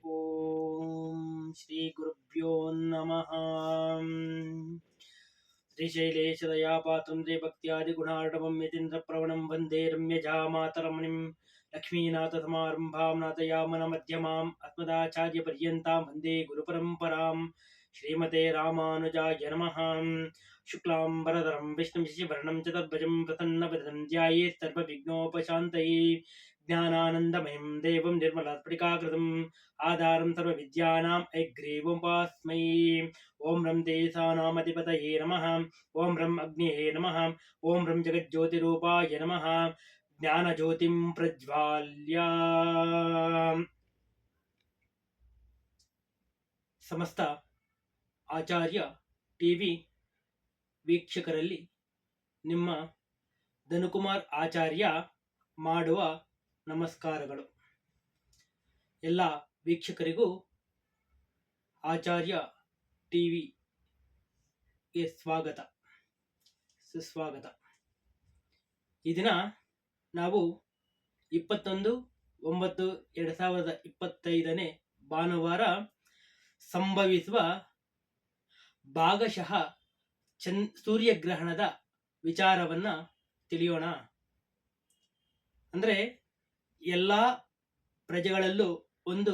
ಓಂ ಶ್ರೀ ಗುರುಭ್ಯೋ ನಮಃ. ಶ್ರೀಶೈಲೇಶದಯಾಪಾತ್ರಂ ಭಕ್ತ್ಯಾದಿಗುಣಾರ್ಣವಂ ಯತೀಂದ್ರಪ್ರವಣಂ ವಂದೇ ರಮ್ಯಜಾ ಮಾತರಮಣಿಂ ಲಕ್ಷ್ಮೀನಾಥಸಮಾರಂಭಾಂ ನಾಥಯಾಮನಮಧ್ಯಮಾಂ ಅಸ್ಮದಾಚಾರ್ಯಪರ್ಯಂತಾಂ ವಂದೇ ಗುರುಪರಂಪರಾಂ. ಶ್ರೀಮತೆ ರಾಮಾನುಜಾಯ ನಮಃ. ಶುಕ್ಲಾಂಬರಧರಂ ವಿಷ್ಣುಂ ಶಶಿವರ್ಣಂ ಚತುರ್ಭುಜಂ ಪ್ರಸನ್ನವದನಂ ಧ್ಯಾಯೇತ್ ಸರ್ವವಿಘ್ನೋಪಶಾಂತಯೇ. ಜ್ಞಾನಾನಂದಮಯಂ ದೇವಂ ನಿರ್ಮಲಸ್ಫಟಿಕಾಕೃತಿಂ ಆಧಾರಂ ಸರ್ವವಿದ್ಯಾನಾಂ ಹಯಗ್ರೀವೋಪಾಸ್ಮೈ. ಓಂ ರಂ ತೇಜಸಾನಾಮಧಿಪತಯೇ ನಮಃ. ಓಂ ರಂ ಅಗ್ನಿಯೇ ನಮಃ. ಓಂ ರಂ ಜಗಜ್ಯೋತಿರೂಪಾಯ ನಮಃ. ಜ್ಞಾನಜ್ಯೋತಿಂ ಪ್ರಜ್ವಾಲ್ಯ. ಸಮಸ್ತ ಆಚಾರ್ಯ ಟಿವಿ ವೀಕ್ಷಕರಲ್ಲಿ ನಿಮ್ಮ ಧನುಕುಮಾರ್ ಆಚಾರ್ಯ ಮಾಡುವ ನಮಸ್ಕಾರಗಳು. ಎಲ್ಲ ವೀಕ್ಷಕರಿಗೂ ಆಚಾರ್ಯ ಟಿವಿಗೆ ಸ್ವಾಗತ ಸುಸ್ವಾಗತ. ಈ ದಿನ ನಾವು 21/9/2025 ಭಾನುವಾರ ಸಂಭವಿಸುವ ಭಾಗಶಃ ಸೂರ್ಯಗ್ರಹಣದ ವಿಚಾರವನ್ನ ತಿಳಿಯೋಣ. ಅಂದರೆ ಎಲ್ಲ ಪ್ರಜೆಗಳಲ್ಲೂ ಒಂದು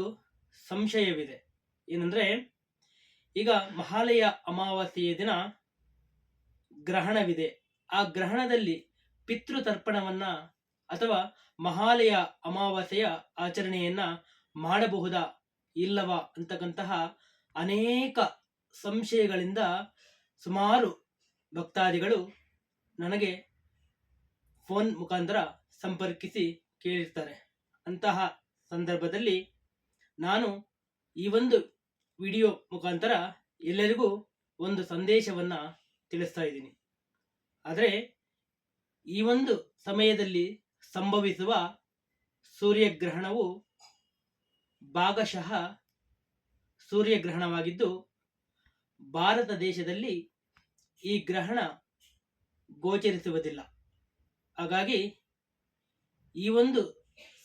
ಸಂಶಯವಿದೆ. ಏನಂದ್ರೆ, ಈಗ ಮಹಾಲಯ ಅಮಾವಾಸ್ಯೆಯ ದಿನ ಗ್ರಹಣವಿದೆ. ಆ ಗ್ರಹಣದಲ್ಲಿ ಪಿತೃತರ್ಪಣವನ್ನ ಅಥವಾ ಮಹಾಲಯ ಅಮಾವಾಸ್ಯೆಯ ಆಚರಣೆಯನ್ನ ಮಾಡಬಹುದಾ ಇಲ್ಲವಾ ಅಂತಕ್ಕಂತಹ ಅನೇಕ ಸಂಶಯಗಳಿಂದ ಸುಮಾರು ಭಕ್ತಾದಿಗಳು ನನಗೆ ಫೋನ್ ಮುಖಾಂತರ ಸಂಪರ್ಕಿಸಿ ಕೇಳಿರ್ತಾರೆ. ಅಂತಹ ಸಂದರ್ಭದಲ್ಲಿ ನಾನು ಈ ಒಂದು ವಿಡಿಯೋ ಮುಖಾಂತರ ಎಲ್ಲರಿಗೂ ಒಂದು ಸಂದೇಶವನ್ನ ತಿಳಿಸ್ತಾ ಇದ್ದೀನಿ. ಆದರೆ ಈ ಒಂದು ಸಮಯದಲ್ಲಿ ಸಂಭವಿಸುವ ಸೂರ್ಯಗ್ರಹಣವು ಭಾಗಶಃ ಸೂರ್ಯಗ್ರಹಣವಾಗಿದ್ದು, ಭಾರತ ದೇಶದಲ್ಲಿ ಈ ಗ್ರಹಣ ಗೋಚರಿಸುವುದಿಲ್ಲ. ಹಾಗಾಗಿ ಈ ಒಂದು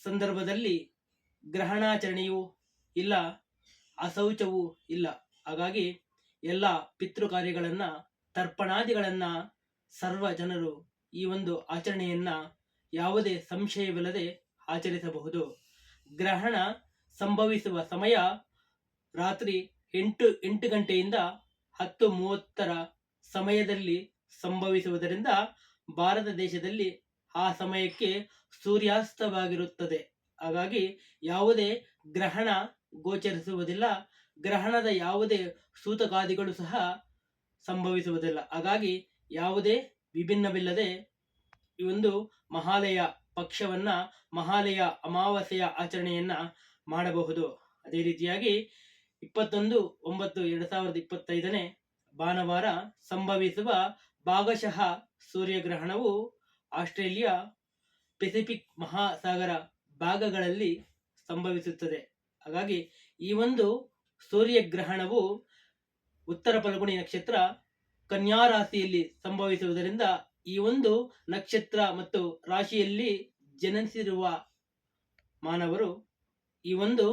ಸಂದರ್ಭದಲ್ಲಿ ಗ್ರಹಣಾಚರಣೆಯೂ ಇಲ್ಲ, ಅಶೌಚವೂ ಇಲ್ಲ. ಹಾಗಾಗಿ ಎಲ್ಲ ಪಿತೃ ಕಾರ್ಯಗಳನ್ನ, ತರ್ಪಣಾದಿಗಳನ್ನ ಸರ್ವ ಜನರು ಈ ಒಂದು ಆಚರಣೆಯನ್ನ ಯಾವುದೇ ಸಂಶಯವಿಲ್ಲದೆ ಆಚರಿಸಬಹುದು. ಗ್ರಹಣ ಸಂಭವಿಸುವ ಸಮಯ ರಾತ್ರಿ 8 ಗಂಟೆಯಿಂದ 10:30 ಸಮಯದಲ್ಲಿ ಸಂಭವಿಸುವುದರಿಂದ ಭಾರತ ದೇಶದಲ್ಲಿ ಆ ಸಮಯಕ್ಕೆ ಸೂರ್ಯಾಸ್ತವಾಗಿರುತ್ತದೆ. ಹಾಗಾಗಿ ಯಾವುದೇ ಗ್ರಹಣ ಗೋಚರಿಸುವುದಿಲ್ಲ. ಗ್ರಹಣದ ಯಾವುದೇ ಸೂತಕಾದಿಗಳು ಸಹ ಸಂಭವಿಸುವುದಿಲ್ಲ. ಹಾಗಾಗಿ ಯಾವುದೇ ವಿಭಿನ್ನವಿಲ್ಲದೆ ಈ ಒಂದು ಮಹಾಲಯ ಪಕ್ಷವನ್ನ, ಮಹಾಲಯ ಅಮಾವಾಸ್ಯೆಯ ಆಚರಣೆಯನ್ನ ಮಾಡಬಹುದು. ಅದೇ ರೀತಿಯಾಗಿ 21/9/2025 ಭಾನುವಾರ ಸಂಭವಿಸುವ ಭಾಗಶಃ ಸೂರ್ಯಗ್ರಹಣವು ಆಸ್ಟ್ರೇಲಿಯಾ ಪೆಸಿಫಿಕ್ ಮಹಾಸಾಗರ ಭಾಗಗಳಲ್ಲಿ ಸಂಭವಿಸುತ್ತದೆ. ಹಾಗಾಗಿ ಈ ಒಂದು ಸೂರ್ಯಗ್ರಹಣವು ಉತ್ತರ ಫಲ್ಗುಣಿ ನಕ್ಷತ್ರ ಕನ್ಯಾ ರಾಶಿಯಲ್ಲಿ ಸಂಭವಿಸುವುದರಿಂದ ಈ ಒಂದು ನಕ್ಷತ್ರ ಮತ್ತು ರಾಶಿಯಲ್ಲಿ ಜನಿಸಿರುವ ಮಾನವರು ಈ ಒಂದು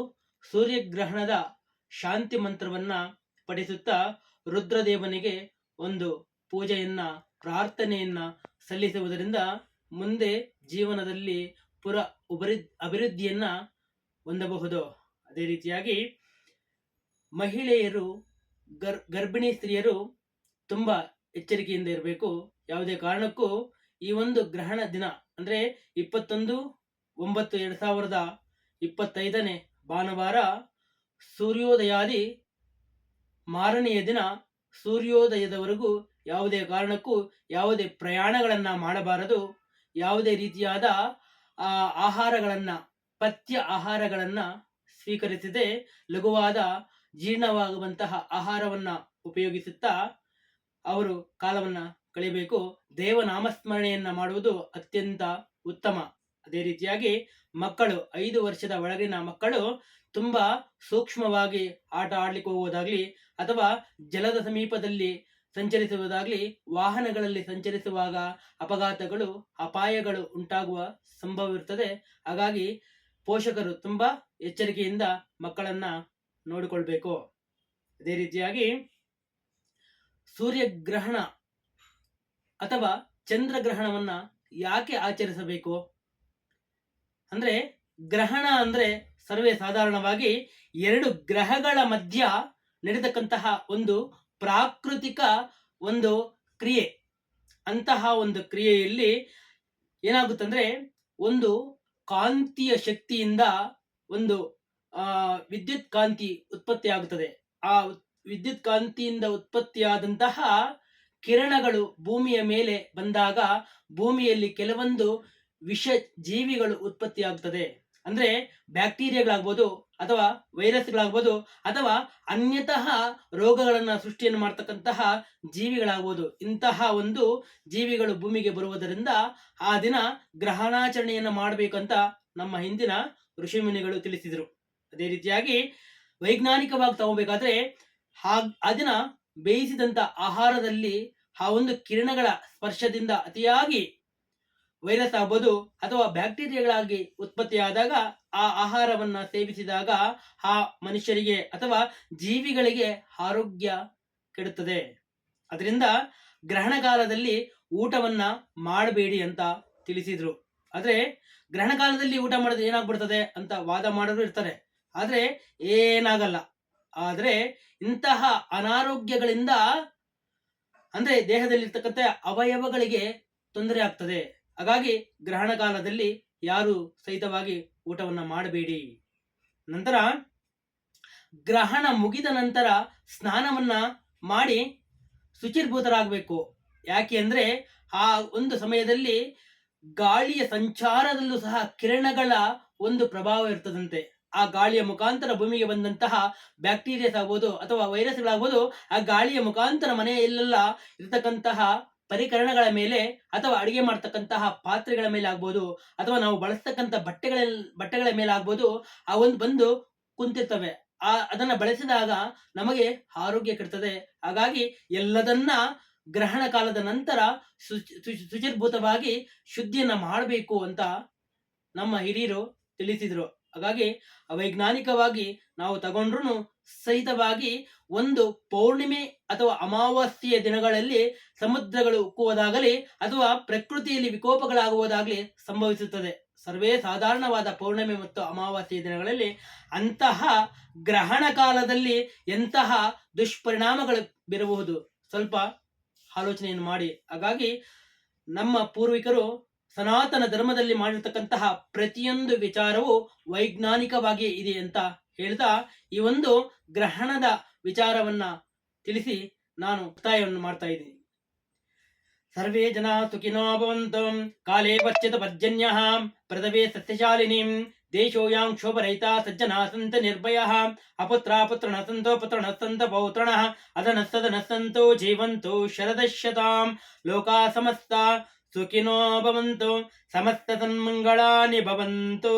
ಸೂರ್ಯಗ್ರಹಣದ ಶಾಂತಿ ಮಂತ್ರವನ್ನ ಪಠಿಸುತ್ತಾ ರುದ್ರದೇವನಿಗೆ ಒಂದು ಪೂಜೆಯನ್ನ, ಪ್ರಾರ್ಥನೆಯನ್ನ ಸಲ್ಲಿಸುವುದರಿಂದ ಮುಂದೆ ಜೀವನದಲ್ಲಿ ಅಭಿವೃದ್ಧಿಯನ್ನ ಹೊಂದಬಹುದು. ಅದೇ ರೀತಿಯಾಗಿ ಮಹಿಳೆಯರು, ಗರ್ಭಿಣಿ ಸ್ತ್ರೀಯರು ತುಂಬಾ ಎಚ್ಚರಿಕೆಯಿಂದ ಇರಬೇಕು. ಯಾವುದೇ ಕಾರಣಕ್ಕೂ ಈ ಒಂದು ಗ್ರಹಣ ದಿನ ಅಂದ್ರೆ 21/9/2025 ಭಾನುವಾರ ಸೂರ್ಯೋದಯಾದಿ ಮಾರನೆಯ ದಿನ ಸೂರ್ಯೋದಯದವರೆಗೂ ಯಾವುದೇ ಕಾರಣಕ್ಕೂ ಯಾವುದೇ ಪ್ರಯಾಣಗಳನ್ನ ಮಾಡಬಾರದು. ಯಾವುದೇ ರೀತಿಯಾದ ಆಹಾರಗಳನ್ನ, ಪಥ್ಯ ಆಹಾರಗಳನ್ನ ಸ್ವೀಕರಿಸದೆ ಲಘುವಾದ ಜೀರ್ಣವಾಗುವಂತಹ ಆಹಾರವನ್ನ ಉಪಯೋಗಿಸುತ್ತಾ ಅವರು ಕಾಲವನ್ನ ಕಳೆಯಬೇಕು. ದೇವನಾಮಸ್ಮರಣೆಯನ್ನ ಮಾಡುವುದು ಅತ್ಯಂತ ಉತ್ತಮ. ಅದೇ ರೀತಿಯಾಗಿ ಮಕ್ಕಳು, 5 ವರ್ಷದ ಒಳಗಿನ ಮಕ್ಕಳು ತುಂಬಾ ಸೂಕ್ಷ್ಮವಾಗಿ ಆಟ ಆಡ್ಲಿಕ್ಕೆ ಹೋಗುವುದಾಗ್ಲಿ ಅಥವಾ ಜಲದ ಸಮೀಪದಲ್ಲಿ ಸಂಚರಿಸುವುದಾಗ್ಲಿ, ವಾಹನಗಳಲ್ಲಿ ಸಂಚರಿಸುವಾಗ ಅಪಘಾತಗಳು, ಅಪಾಯಗಳು ಉಂಟಾಗುವ ಸಂಭವವಿರುತ್ತದೆ. ಹಾಗಾಗಿ ಪೋಷಕರು ತುಂಬಾ ಎಚ್ಚರಿಕೆಯಿಂದ ಮಕ್ಕಳನ್ನ ನೋಡಿಕೊಳ್ಬೇಕು. ಅದೇ ರೀತಿಯಾಗಿ ಸೂರ್ಯಗ್ರಹಣ ಅಥವಾ ಚಂದ್ರಗ್ರಹಣವನ್ನ ಯಾಕೆ ಆಚರಿಸಬೇಕು ಅಂದ್ರೆ, ಗ್ರಹಣ ಅಂದ್ರೆ ಸರ್ವೇ ಸಾಧಾರಣವಾಗಿ ಎರಡು ಗ್ರಹಗಳ ಮಧ್ಯ ನಡೆತಕ್ಕಂತಹ ಒಂದು ಪ್ರಾಕೃತಿಕ ಒಂದು ಕ್ರಿಯೆ. ಅಂತಹ ಒಂದು ಕ್ರಿಯೆಯಲ್ಲಿ ಏನಾಗುತ್ತಂದ್ರೆ, ಒಂದು ಕಾಂತಿಯ ಶಕ್ತಿಯಿಂದ ಒಂದು ವಿದ್ಯುತ್ ಕಾಂತಿ ಉತ್ಪತ್ತಿ ಆಗುತ್ತದೆ. ಆ ವಿದ್ಯುತ್ ಕಾಂತಿಯಿಂದ ಉತ್ಪತ್ತಿಯಾದಂತಹ ಕಿರಣಗಳು ಭೂಮಿಯ ಮೇಲೆ ಬಂದಾಗ ಭೂಮಿಯಲ್ಲಿ ಕೆಲವೊಂದು ವಿಷ ಜೀವಿಗಳು ಉತ್ಪತ್ತಿಯಾಗುತ್ತದೆ. ಅಂದ್ರೆ ಬ್ಯಾಕ್ಟೀರಿಯಾಗಳಾಗ್ಬೋದು ಅಥವಾ ವೈರಸ್ಗಳಾಗ್ಬೋದು ಅಥವಾ ಅನ್ಯತಃ ರೋಗಗಳನ್ನ ಸೃಷ್ಟಿಯನ್ನು ಮಾಡ್ತಕ್ಕಂತಹ ಜೀವಿಗಳಾಗ್ಬೋದು. ಇಂತಹ ಒಂದು ಜೀವಿಗಳು ಭೂಮಿಗೆ ಬರುವುದರಿಂದ ಆ ದಿನ ಗ್ರಹಣಾಚರಣೆಯನ್ನು ಮಾಡಬೇಕಂತ ನಮ್ಮ ಹಿಂದಿನ ಋಷಿಮುನಿಗಳು ತಿಳಿಸಿದರು. ಅದೇ ರೀತಿಯಾಗಿ ವೈಜ್ಞಾನಿಕವಾಗಿ ತಗೋಬೇಕಾದ್ರೆ ಆ ದಿನ ಬೇಯಿಸಿದಂತ ಆಹಾರದಲ್ಲಿ ಆ ಒಂದು ಕಿರಣಗಳ ಸ್ಪರ್ಶದಿಂದ ಅತಿಯಾಗಿ ವೈರಸ್ ಆಗ್ಬೋದು ಅಥವಾ ಬ್ಯಾಕ್ಟೀರಿಯಾಗಳಾಗಿ ಉತ್ಪತ್ತಿಯಾದಾಗ ಆ ಆಹಾರವನ್ನ ಸೇವಿಸಿದಾಗ ಆ ಮನುಷ್ಯರಿಗೆ ಅಥವಾ ಜೀವಿಗಳಿಗೆ ಆರೋಗ್ಯ ಕೆಡುತ್ತದೆ. ಅದರಿಂದ ಗ್ರಹಣ ಕಾಲದಲ್ಲಿ ಊಟವನ್ನ ಮಾಡಬೇಡಿ ಅಂತ ತಿಳಿಸಿದ್ರು. ಆದ್ರೆ ಗ್ರಹಣ ಕಾಲದಲ್ಲಿ ಊಟ ಮಾಡೋದು ಏನಾಗ್ಬಿಡ್ತದೆ ಅಂತ ವಾದ ಮಾಡೋರು ಇರ್ತಾರೆ. ಆದ್ರೆ ಏನಾಗಲ್ಲ. ಆದ್ರೆ ಇಂತಹ ಅನಾರೋಗ್ಯಗಳಿಂದ ಅಂದ್ರೆ ದೇಹದಲ್ಲಿರ್ತಕ್ಕಂಥ ಅವಯವಗಳಿಗೆ ತೊಂದರೆ ಆಗ್ತದೆ. ಹಾಗಾಗಿ ಗ್ರಹಣ ಕಾಲದಲ್ಲಿ ಯಾರು ಸಹಿತವಾಗಿ ಊಟವನ್ನ ಮಾಡಬೇಡಿ. ನಂತರ ಗ್ರಹಣ ಮುಗಿದ ನಂತರ ಸ್ನಾನವನ್ನ ಮಾಡಿ ಶುಚಿರ್ಭೂತರಾಗಬೇಕು. ಯಾಕೆ ಅಂದ್ರೆ ಆ ಒಂದು ಸಮಯದಲ್ಲಿ ಗಾಳಿಯ ಸಂಚಾರದಲ್ಲೂ ಸಹ ಕಿರಣಗಳ ಒಂದು ಪ್ರಭಾವ ಇರ್ತದಂತೆ. ಆ ಗಾಳಿಯ ಮುಖಾಂತರ ಭೂಮಿಗೆ ಬಂದಂತಹ ಬ್ಯಾಕ್ಟೀರಿಯಾಸ್ ಆಗ್ಬೋದು ಅಥವಾ ವೈರಸ್ಗಳಾಗ್ಬೋದು, ಆ ಗಾಳಿಯ ಮುಖಾಂತರ ಮನೆಯಲ್ಲೆಲ್ಲ ಇರತಕ್ಕಂತಹ ಪರಿಕರಣಗಳ ಮೇಲೆ ಅಥವಾ ಅಡಿಗೆ ಮಾಡ್ತಕ್ಕಂತಹ ಪಾತ್ರೆಗಳ ಮೇಲೆ ಆಗ್ಬೋದು ಅಥವಾ ನಾವು ಬಳಸ್ತಕ್ಕಂಥ ಬಟ್ಟೆಗಳ ಮೇಲೆ ಆಗ್ಬೋದು, ಆ ಒಂದು ಬಂದು ಕುಂತಿರ್ತವೆ. ಅದನ್ನ ಬಳಸಿದಾಗ ನಮಗೆ ಆರೋಗ್ಯ ಕೆಡ್ತದೆ. ಹಾಗಾಗಿ ಎಲ್ಲದನ್ನ ಗ್ರಹಣ ಕಾಲದ ನಂತರ ಶುಚಿರ್ಭೂತವಾಗಿ ಶುದ್ಧಿಯನ್ನ ಮಾಡಬೇಕು ಅಂತ ನಮ್ಮ ಹಿರಿಯರು ತಿಳಿಸಿದ್ರು. ಹಾಗಾಗಿ ಅವೈಜ್ಞಾನಿಕವಾಗಿ ನಾವು ತಗೊಂಡ್ರು ಸಹಿತವಾಗಿ ಒಂದು ಪೌರ್ಣಿಮೆ ಅಥವಾ ಅಮಾವಾಸ್ಯೆಯ ದಿನಗಳಲ್ಲಿ ಸಮುದ್ರಗಳು ಉಕ್ಕುವುದಾಗಲಿ ಅಥವಾ ಪ್ರಕೃತಿಯಲ್ಲಿ ವಿಕೋಪಗಳಾಗುವುದಾಗಲಿ ಸಂಭವಿಸುತ್ತದೆ. ಸರ್ವೇ ಸಾಧಾರಣವಾದ ಪೌರ್ಣಿಮೆ ಮತ್ತು ಅಮಾವಾಸ್ಯೆಯ ದಿನಗಳಲ್ಲಿ ಅಂತಹ ಗ್ರಹಣ ಕಾಲದಲ್ಲಿ ಎಂತಹ ದುಷ್ಪರಿಣಾಮಗಳು ಬೀರಬಹುದು, ಸ್ವಲ್ಪ ಆಲೋಚನೆಯನ್ನು ಮಾಡಿ. ಹಾಗಾಗಿ ನಮ್ಮ ಪೂರ್ವಿಕರು ಸನಾತನ ಧರ್ಮದಲ್ಲಿ ಮಾಡಿರ್ತಕ್ಕಂತಹ ಪ್ರತಿಯೊಂದು ವಿಚಾರವು ವೈಜ್ಞಾನಿಕವಾಗಿ ಇದೆ ಅಂತ ಹೇಳ್ತಾ ಈ ಒಂದು ಗ್ರಹಣದ ವಿಚಾರವನ್ನ ತಿಳಿಸಿ ನಾನು ಮುಕ್ತಾಯವನ್ನು ಮಾಡ್ತಾ ಇದ್ದೀನಿ. ಸರ್ವೇ ಜನ ಸುಖಿನೋ ಭವಂತು. ಕಾಲೇ ವರ್ಚಿತ ಪರ್ಜನ್ಯಃ ಪ್ರದವೇ ಸಸ್ಯಶಾಲಿನೀಂ. ದೇಶೋಯಾಂ ಕ್ಷೋಭರಹಿತಾ ಸಜ್ಜನಾ ಸಂತ ನಿರ್ಭಯಃ. ಅಪುತ್ರಾಪುತ್ರಣಃ ಸಂತೋ ಪುತ್ರಣಃ ಸಂತ ಪೌತ್ರಣಃ. ಅದನಃ ಸದನಃ ಸಂತೋ ಜೀವಂತೋ ಶರದಶತಾಂ. ಲೋಕಾ ಸಮಸ್ತಾ ಸುಖಿನೋ ಭವಂತು. ಸಮಸ್ತ ಸನ್ಮಂಗಳಾನಿ ಭವಂತು.